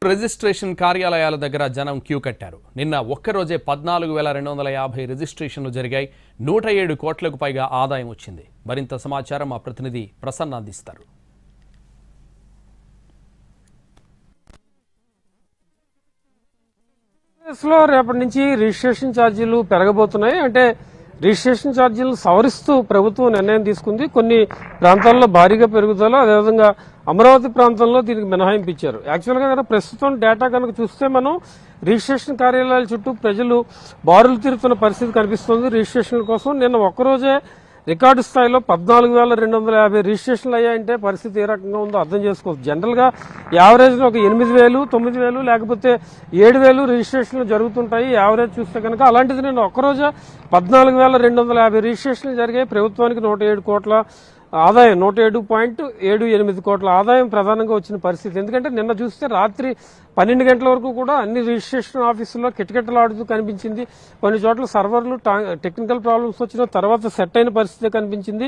Registration కార్యాలయాల దగ్గర జనం క్యూ కట్టారు. నిన్న ఒక్కరోజే 14,250 రిజిస్ట్రేషన్లు జరిగాయి. 107 కోట్లకు పైగా ఆదాయం వచ్చింది. మరింత సమాచారం మా ప్రతినిధి ప్రసన్న అందిస్తారు. రేపటి నుంచి రిజిస్ట్రేషన్ ఛార్జీలు పెరగబోతున్నాయి. అంటే రిజిస్ట్రేషన్ ఛార్జీలు సవరిస్తూ ప్రభుత్వం నిర్ణయం తీసుకుంది. కొన్ని ప్రాంతాల్లో భారీగా పెరుగుదల, అదేవిధంగా అమరావతి ప్రాంతంలో దీనికి మినహాయింపు ఇచ్చారు. యాక్చువల్గా కనుక ప్రస్తుతం డేటా కనుక చూస్తే మనం రిజిస్ట్రేషన్ కార్యాలయాల చుట్టూ ప్రజలు బారులు తిరుగుతున్న పరిస్థితి కనిపిస్తుంది. రిజిస్ట్రేషన్ కోసం నిన్న ఒక్కరోజే రికార్డు స్థాయిలో 14,250 రిజిస్ట్రేషన్లు అయ్యాయంటే పరిస్థితి ఏ రకంగా ఉందో అర్థం చేసుకోవచ్చు. జనరల్గా యావరేజ్లో ఒక 8,000, 9,000 లేకపోతే 7,000 రిజిస్ట్రేషన్లు జరుగుతుంటాయి యావరేజ్ చూస్తే కనుక. అలాంటిది నేను ఒక్కరోజే 14,250 రిజిస్ట్రేషన్లు జరిగాయి. ప్రభుత్వానికి 107 కోట్ల ఆదాయం, 107.78 కోట్ల ఆదాయం ప్రధానంగా వచ్చిన పరిస్థితి. ఎందుకంటే నిన్న చూస్తే రాత్రి 12 గంటల వరకు కూడా అన్ని రిజిస్ట్రేషన్ ఆఫీసుల్లో కిటకిటలాడుతూ కనిపించింది. కొన్ని చోట్ల సర్వర్లు టెక్నికల్ ప్రాబ్లమ్స్ వచ్చిన తర్వాత సెట్ అయిన పరిస్థితి కనిపించింది.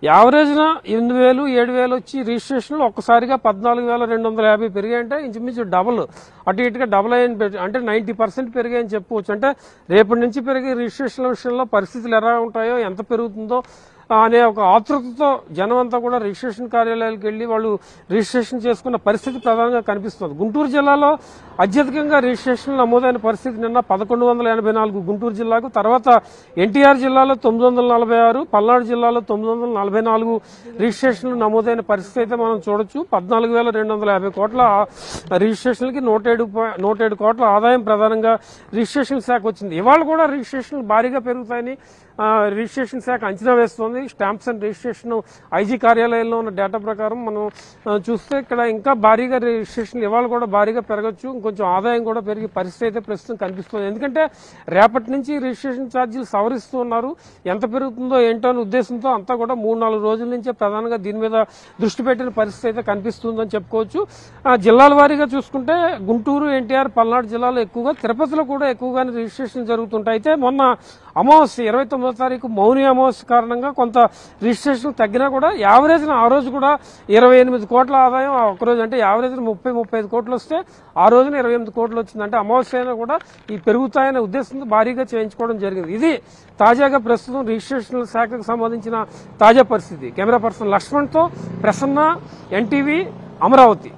యావరేజ్న 8,000, 7,000 వచ్చి రిజిస్ట్రేషన్లు ఒక్కసారిగా 14,250 పెరిగాయంటే ఇంచుమించు డబుల్, అటు ఇటుగా డబుల్ అయ్యని, అంటే 90% పెరిగాయని చెప్పుకోవచ్చు. అంటే రేపటి నుంచి పెరిగే రిజిస్ట్రేషన్ల విషయంలో పరిస్థితులు ఎలా ఉంటాయో, ఎంత పెరుగుతుందో అనే ఒక ఆతృతతో జనం అంతా కూడా రిజిస్ట్రేషన్ కార్యాలయాలకు వెళ్లి వాళ్ళు రిజిస్ట్రేషన్ చేసుకున్న పరిస్థితి ప్రధానంగా కనిపిస్తుంది. గుంటూరు జిల్లాలో అత్యధికంగా రిజిస్ట్రేషన్లు నమోదైన పరిస్థితి నిన్న 1,184 గుంటూరు జిల్లాకు, తర్వాత ఎన్టీఆర్ జిల్లాలో 946, పల్నాడు జిల్లాలో 944 రిజిస్ట్రేషన్లు నమోదైన పరిస్థితి అయితే మనం చూడొచ్చు. 14,250 కోట్ల రిజిస్ట్రేషన్లకి 107 కోట్ల ఆదాయం ప్రధానంగా రిజిస్ట్రేషన్ శాఖ వచ్చింది. ఇవాళ కూడా రిజిస్ట్రేషన్లు భారీగా పెరుగుతాయని రిజిస్ట్రేషన్ శాఖ అంచనా వేస్తోంది. స్టాంప్స్ అండ్ రిజిస్ట్రేషన్ ఐజీ కార్యాలయంలో ఉన్న డేటా ప్రకారం మనం చూస్తే ఇక్కడ ఇంకా భారీగా రిజిస్ట్రేషన్లు ఇవాళ కూడా భారీగా పెరగచ్చు. ఇంకొంచెం ఆదాయం కూడా పెరిగే పరిస్థితి అయితే ప్రస్తుతం కనిపిస్తుంది. ఎందుకంటే రేపటి నుంచి రిజిస్ట్రేషన్ ఛార్జీలు సవరిస్తూ ఉన్నారు. ఎంత పెరుగుతుందో ఏంటో అనే ఉద్దేశంతో అంతా కూడా 3-4 రోజుల నుంచే ప్రధానంగా దీని మీద దృష్టి పెట్టిన పరిస్థితి అయితే కనిపిస్తుందని చెప్పుకోవచ్చు. జిల్లాల వారీగా చూసుకుంటే గుంటూరు, ఎన్టీఆర్, పల్నాడు జిల్లాలో ఎక్కువగా, తిరుపతిలో కూడా ఎక్కువగానే రిజిస్ట్రేషన్ జరుగుతుంటాయి. అయితే మొన్న అమావాస్య 29వ తారీఖు మౌని అమావాస్య కారణంగా కొంత రిజిస్ట్రేషన్ తగ్గినా కూడా యావరేజ్ ఆ రోజు కూడా 28 కోట్ల ఆదాయం ఆ ఒక్కరోజు, అంటే యావరేజ్ 30-35 కోట్లు వస్తే ఆ రోజున 28 కోట్లు వచ్చింది. అంటే అమావాస్య అయినా కూడా ఈ పెరుగుతాయనే ఉద్దేశంతో భారీగా చేయించుకోవడం జరిగింది. ఇది తాజాగా ప్రస్తుతం రిజిస్ట్రేషన్ శాఖకు సంబంధించిన తాజా పరిస్థితి. కెమెరా పర్సన్ లక్ష్మణ్తో ప్రసన్న, ఎన్టీవీ, అమరావతి.